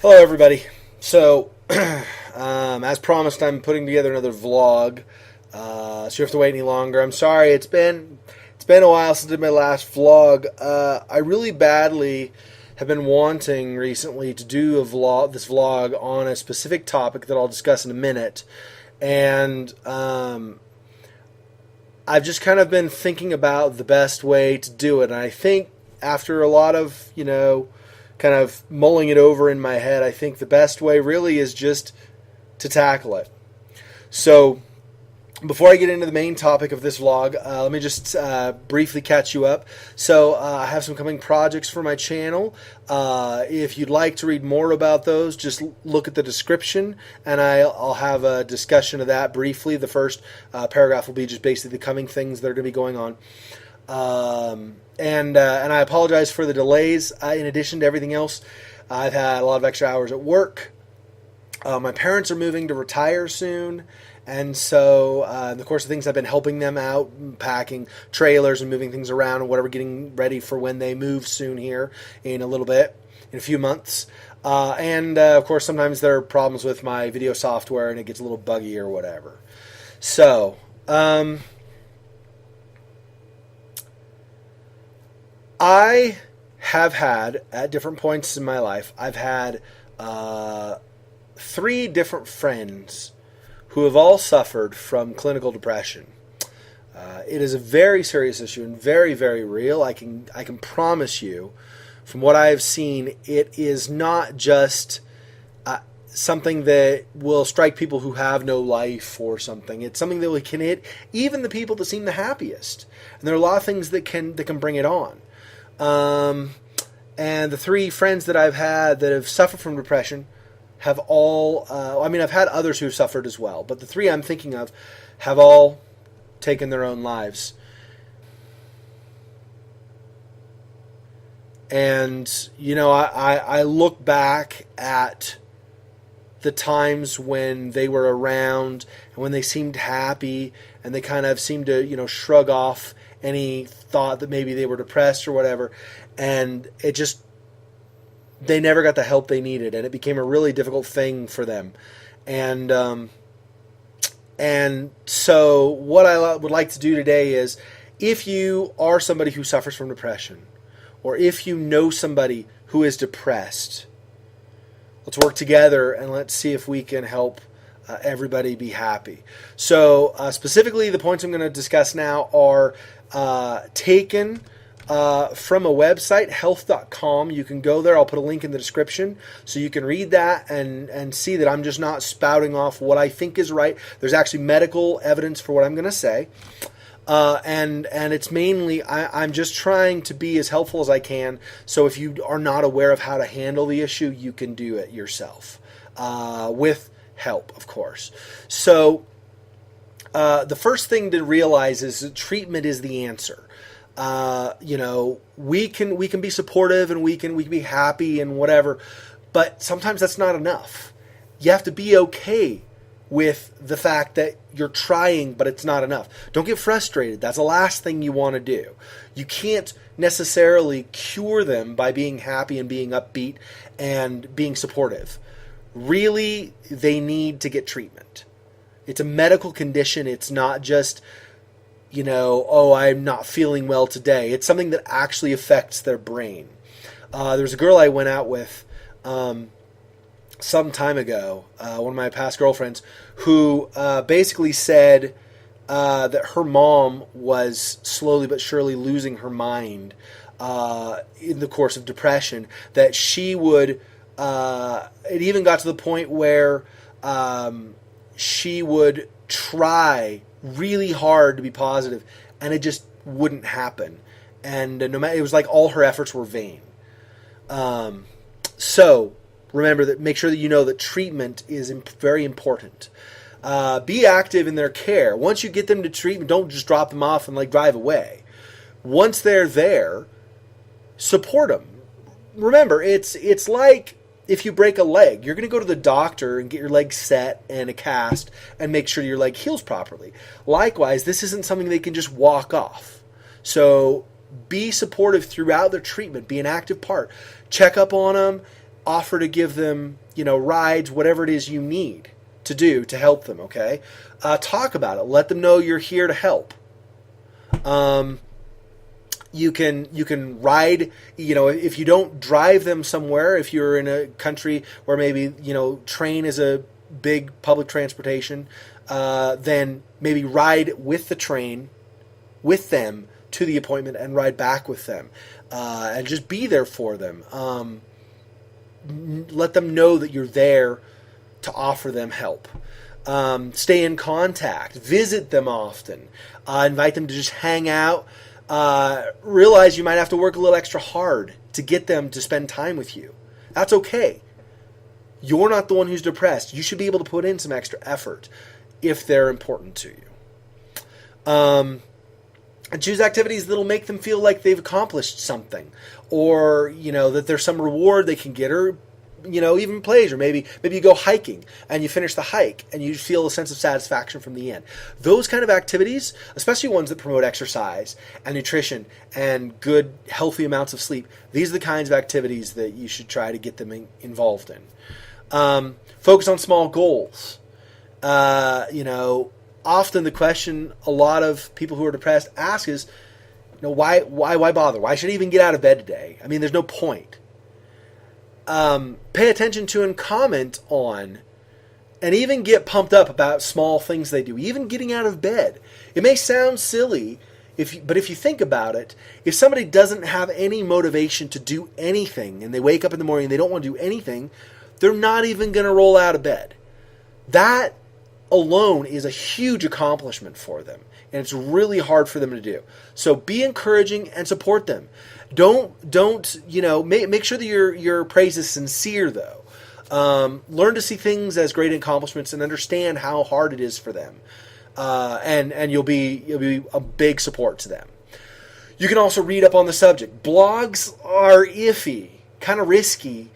Hello, everybody. So, as promised, I'm putting together another vlog. So you have to wait any longer. I'm sorry. It's been a while since I did my last vlog. I really badly have been wanting recently to do this vlog on a specific topic that I'll discuss in a minute, and I've just kind of been thinking about the best way to do it. And I think after a lot of kind of mulling it over in my head, I think the best way really is just to tackle it. So, before I get into the main topic of this vlog, let me just briefly catch you up. So, I have some coming projects for my channel. If you'd like to read more about those, just look at the description, and I'll have a discussion of that briefly. The first paragraph will be just basically the coming things that are going to be going on. And I apologize for the delays. In addition to everything else, I've had a lot of extra hours at work. My parents are moving to retire soon, and so in the course of things, I've been helping them out, packing trailers and moving things around and whatever, getting ready for when they move soon here in a little bit, in a few months. And of course, sometimes there are problems with my video software and it gets a little buggy or whatever. So, I have had, at different points in my life, I've had 3 different friends who have all suffered from clinical depression. It is a very serious issue and very, very real. I can promise you, from what I have seen, it is not just something that will strike people who have no life or something. It's something that can hit even the people that seem the happiest. And there are a lot of things that can bring it on. And the 3 friends that I've had that have suffered from depression have all, I've had others who have suffered as well, but the 3 I'm thinking of have all taken their own lives. And, I look back at the times when they were around and when they seemed happy and they kind of seemed to, shrug off any thought that maybe they were depressed or whatever, and they never got the help they needed, and it became a really difficult thing for them. And so what I would like to do today is, if you are somebody who suffers from depression, or if you know somebody who is depressed, let's work together and let's see if we can help everybody be happy. So specifically, the points I'm going to discuss now are taken from a website, health.com. You can go there. I'll put a link in the description so you can read that and see that I'm just not spouting off what I think is right. There's actually medical evidence for what I'm going to say. And it's mainly, I'm just trying to be as helpful as I can. So if you are not aware of how to handle the issue, you can do it yourself with help, of course. So the first thing to realize is that treatment is the answer. We can be supportive and we can be happy and whatever, but sometimes that's not enough. You have to be okay with the fact that you're trying, but it's not enough. Don't get frustrated. That's the last thing you want to do. You can't necessarily cure them by being happy and being upbeat and being supportive. Really, they need to get treatment. It's a medical condition. It's not just, I'm not feeling well today. It's something that actually affects their brain. There was a girl I went out with some time ago, one of my past girlfriends, who basically said that her mom was slowly but surely losing her mind in the course of depression, that she would, it even got to the point where she would try really hard to be positive, and it just wouldn't happen. And no matter, it was like all her efforts were vain. So remember that. Make sure that you know that treatment is very important. Be active in their care. Once you get them to treatment, don't just drop them off and drive away. Once they're there, support them. Remember, it's like if you break a leg, you're going to go to the doctor and get your leg set and a cast and make sure your leg heals properly. Likewise, this isn't something they can just walk off. So be supportive throughout their treatment. Be an active part. Check up on them. offer to give them, rides, whatever it is you need to do to help them, okay? Talk about it. Let them know you're here to help. You can ride, if you don't drive them somewhere, if you're in a country where maybe, train is a big public transportation, then maybe ride with the train with them to the appointment and ride back with them, and just be there for them. Let them know that you're there to offer them help. Stay in contact. Visit them often. Invite them to just hang out. Realize you might have to work a little extra hard to get them to spend time with you. That's okay. You're not the one who's depressed. You should be able to put in some extra effort if they're important to you. And choose activities that'll make them feel like they've accomplished something, or that there's some reward they can get, or even pleasure. Maybe you go hiking and you finish the hike and you feel a sense of satisfaction from the end. Those kind of activities, especially ones that promote exercise and nutrition and good, healthy amounts of sleep, these are the kinds of activities that you should try to get them involved in. Focus on small goals. Often the question a lot of people who are depressed ask is, why bother? Why should I even get out of bed today? I mean, there's no point. Pay attention to and comment on, and even get pumped up about small things they do, even getting out of bed. It may sound silly, but if you think about it, if somebody doesn't have any motivation to do anything, and they wake up in the morning and they don't want to do anything, they're not even going to roll out of bed. That alone is a huge accomplishment for them, and it's really hard for them to do. So be encouraging and support them. Don't make sure that your praise is sincere, though. Learn to see things as great accomplishments and understand how hard it is for them, and you'll be a big support to them. You can also read up on the subject. Blogs are iffy, kind of risky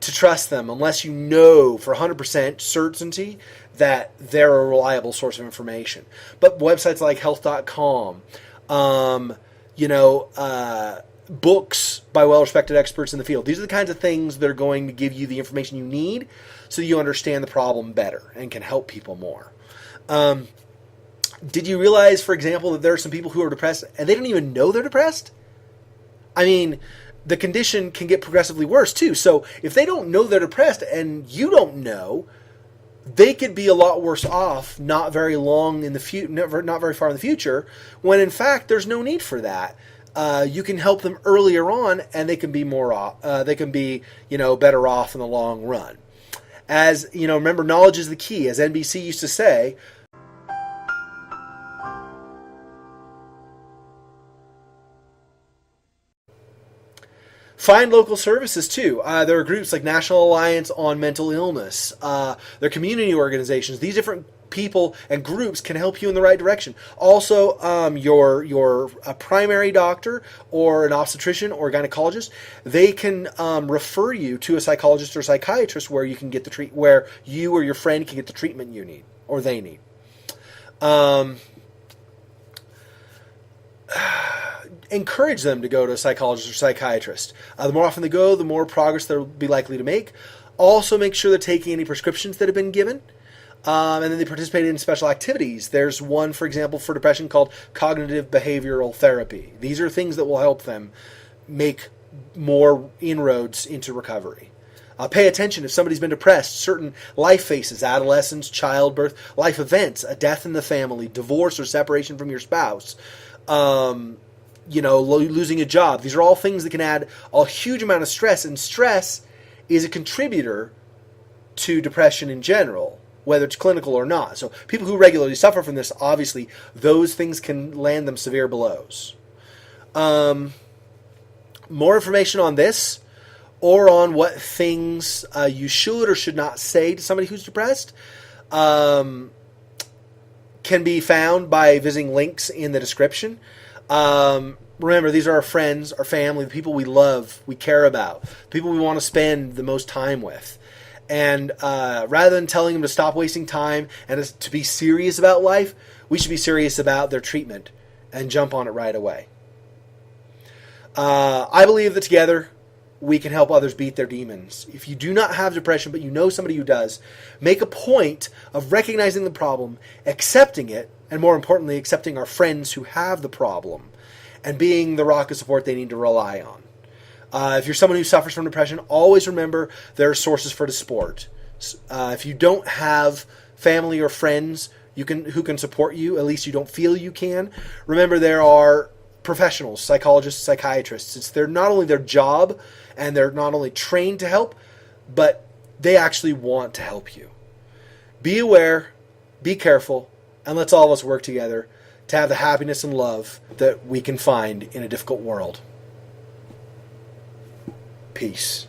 to trust them unless you know for 100% certainty that they're a reliable source of information. But websites like health.com, books by well-respected experts in the field, these are the kinds of things that are going to give you the information you need so you understand the problem better and can help people more. Did you realize, for example, that there are some people who are depressed and they don't even know they're depressed? I mean, the condition can get progressively worse too. So if they don't know they're depressed and you don't know, they could be a lot worse off not very long in the future, not very far in the future, when in fact there's no need for that. You can help them earlier on, and they can be better off in the long run. As remember, knowledge is the key, as NBC used to say. Find local services, too. There are groups like National Alliance on Mental Illness. There are community organizations. These different people and groups can help you in the right direction. Also, your primary doctor or an obstetrician or a gynecologist, they can refer you to a psychologist or psychiatrist where you can get where you or your friend can get the treatment you need or they need. Encourage them to go to a psychologist or psychiatrist. The more often they go, the more progress they'll be likely to make. Also, make sure they're taking any prescriptions that have been given. And then they participate in special activities. There's one, for example, for depression called cognitive behavioral therapy. These are things that will help them make more inroads into recovery. Pay attention if somebody's been depressed. Certain life phases, adolescence, childbirth, life events, a death in the family, divorce or separation from your spouse, losing a job. These are all things that can add a huge amount of stress, and stress is a contributor to depression in general, whether it's clinical or not. So people who regularly suffer from this, obviously, those things can land them severe blows. More information on this, or on what things you should or should not say to somebody who's depressed, can be found by visiting links in the description. Remember, these are our friends, our family, the people we love, we care about, people we want to spend the most time with. And rather than telling them to stop wasting time and to be serious about life, we should be serious about their treatment and jump on it right away. I believe that together we can help others beat their demons. If you do not have depression, but you know somebody who does, make a point of recognizing the problem, accepting it, and more importantly, accepting our friends who have the problem, and being the rock of support they need to rely on. If you're someone who suffers from depression, always remember there are sources for the support. If you don't have family or friends who can support you, at least you don't feel you can, remember there are professionals, psychologists, psychiatrists. They're not only their job, and they're not only trained to help, but they actually want to help you. Be aware, be careful, and let's all of us work together to have the happiness and love that we can find in a difficult world. Peace.